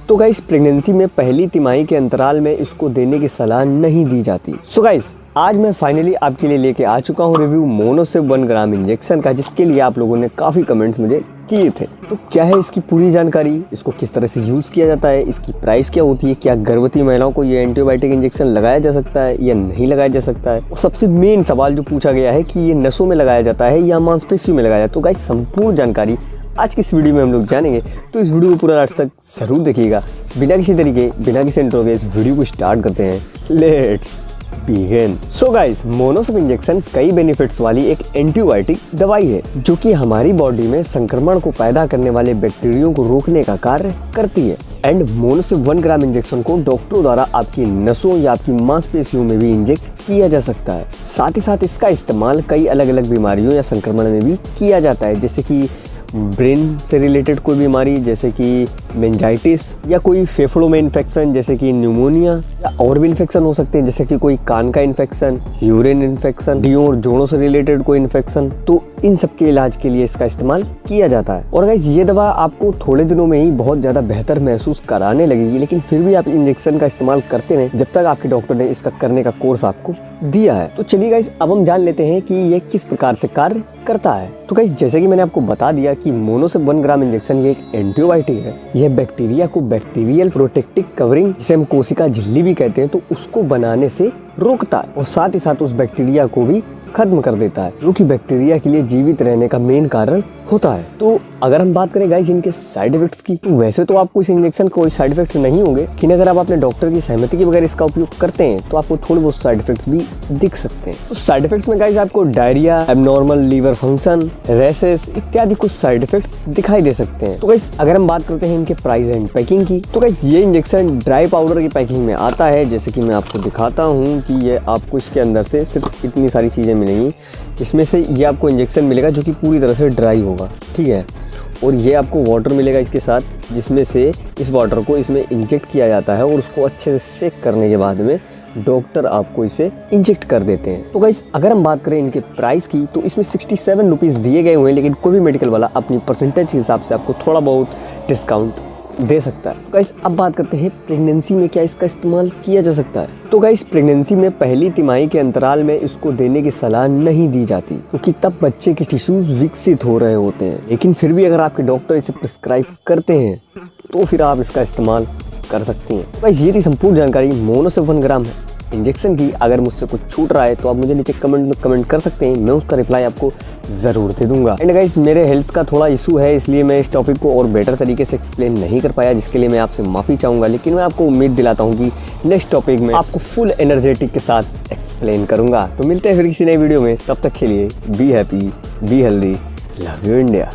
तो guys pregnancy में पहली तिमाही के अंतराल में इसको देने की सलाह नहीं दी जाती। सो गाइस आज मैं फाइनली आपके लिए लेके आ चुका हूँ रिव्यू मोनोसिव 1 ग्राम इंजेक्शन का, जिसके लिए आप लोगों ने काफ़ी कमेंट्स मुझे किए थे। तो क्या है इसकी पूरी जानकारी, इसको किस तरह से यूज़ किया जाता है, इसकी प्राइस क्या होती है, क्या गर्भवती महिलाओं को ये एंटीबायोटिक इंजेक्शन लगाया जा सकता है या नहीं लगाया जा सकता है, और सबसे मेन सवाल जो पूछा गया है कि ये नसों में लगाया जाता है या मांसपेशियों में लगाया जाता है। तो गाइस संपूर्ण जानकारी आज की इस वीडियो में हम लोग जानेंगे, तो इस वीडियो को पूरा लास्ट तक जरूर देखिएगा। बिना किसी तरीके बिना किसी इंट्रो के इस वीडियो को स्टार्ट करते हैं। Let's begin. So guys Monocef injection कई बेनिफिट्स वाली एक एंटीबायोटिक दवाई है जो कि हमारी बॉडी में संक्रमण को पैदा करने वाले बैक्टीरिया को रोकने का कार्य करती है। एंड मोनोसिव 1 ग्राम इंजेक्शन को डॉक्टरों द्वारा आपकी नसों या आपकी मांसपेशियों में भी इंजेक्ट किया जा सकता है। साथ ही साथ इसका इस्तेमाल कई अलग अलग बीमारियों या संक्रमण में भी किया जाता है, जैसे कि ब्रेन से रिलेटेड कोई बीमारी जैसे कि मेंजाइटिस, या कोई फेफड़ों में इन्फेक्शन जैसे कि न्यूमोनिया, या और भी इन्फेक्शन हो सकते हैं जैसे कि कोई कान का इन्फेक्शन, यूरिन इन्फेक्शन, हड्डियों और जोड़ों से रिलेटेड कोई इन्फेक्शन। तो इन सब के इलाज के लिए इसका इस्तेमाल किया जाता है। और गाइस ये दवा आपको थोड़े दिनों में ही बहुत ज़्यादा बेहतर महसूस कराने लगेगी, लेकिन फिर भी आप इंजेक्शन का इस्तेमाल करते रहें जब तक आपके डॉक्टर ने इसका करने का कोर्स आपको दिया है। तो चलिए गाइस अब हम जान लेते हैं कि ये किस प्रकार से कार्य करता है। तो गाइस जैसे कि मैंने आपको बता दिया कि मोनोसिव 1 ग्राम इंजेक्शन ये एक एंटीबायोटिक है। यह बैक्टीरिया को बैक्टीरियल प्रोटेक्टिव कवरिंग, जिसे हम कोशिका झिल्ली भी कहते हैं, तो उसको बनाने से रोकता है और साथ ही साथ उस बैक्टीरिया को भी खत्म कर देता है, जो कि बैक्टीरिया के लिए जीवित रहने का मेन कारण होता है। तो अगर हम बात करें गाइस इनके साइड इफेक्ट्स की, तो वैसे तो आपको इस इंजेक्शन कोई साइड इफेक्ट नहीं होंगे, लेकिन अगर आप अपने डॉक्टर की सहमति के बगैर इसका उपयोग करते हैं तो आपको थोड़े बहुत साइड इफेक्ट्स भी दिख सकते हैं। तो साइड इफेक्ट्स में गाइस आपको diarrhoea, abnormal liver function, rashes इत्यादि कुछ साइड इफेक्ट्स दिखाई दे सकते हैं। तो गाइस अगर हम बात करते हैं इनके प्राइस एंड पैकिंग की, तो गाइस ये इंजेक्शन ड्राई पाउडर की पैकिंग में आता है, जैसे कि मैं आपको दिखाता हूँ कि ये आपको इसके अंदर से सिर्फ इतनी सारी चीजें मिलेंगी। इसमें से ये आपको इंजेक्शन मिलेगा जो कि पूरी तरह से ड्राई होगा, ठीक है, और ये आपको वाटर मिलेगा इसके साथ, जिसमें से इस वाटर को इसमें इंजेक्ट किया जाता है और उसको अच्छे से सेक करने के बाद में डॉक्टर आपको इसे इंजेक्ट कर देते हैं। तो गाइस अगर हम बात करें इनके प्राइस की, तो इसमें 67 रुपीज़ दिए गए हुए हैं, लेकिन कोई भी मेडिकल वाला अपनी परसेंटेज के हिसाब से आपको थोड़ा बहुत डिस्काउंट दे सकता है। गाइस अब बात करते हैं प्रेगनेंसी में क्या इसका इस्तेमाल किया जा सकता है। तो गाइस प्रेगनेंसी में पहली तिमाही के अंतराल में इसको देने की सलाह नहीं दी जाती, क्योंकि तब बच्चे के टिश्यूज विकसित हो रहे होते हैं। लेकिन फिर भी अगर आपके डॉक्टर इसे प्रिस्क्राइब करते हैं तो फिर आप इसका इस्तेमाल कर सकती हैं। गाइस ये थी संपूर्ण जानकारी मोनोसिव 1 ग्राम इंजेक्शन की। अगर मुझसे कुछ छूट रहा है तो आप मुझे नीचे कमेंट में कमेंट कर सकते हैं, मैं उसका रिप्लाई आपको ज़रूर दे दूंगा। एंड गाइस मेरे हेल्थ का थोड़ा इशू है, इसलिए मैं इस टॉपिक को और बेटर तरीके से एक्सप्लेन नहीं कर पाया, जिसके लिए मैं आपसे माफ़ी चाहूँगा। लेकिन मैं आपको उम्मीद दिलाता हूँ कि नेक्स्ट टॉपिक में आपको फुल एनर्जेटिक के साथ एक्सप्लेन करूँगा। तो मिलते हैं फिर किसी नई वीडियो में, तब तक के लिए be happy, be healthy, love you India.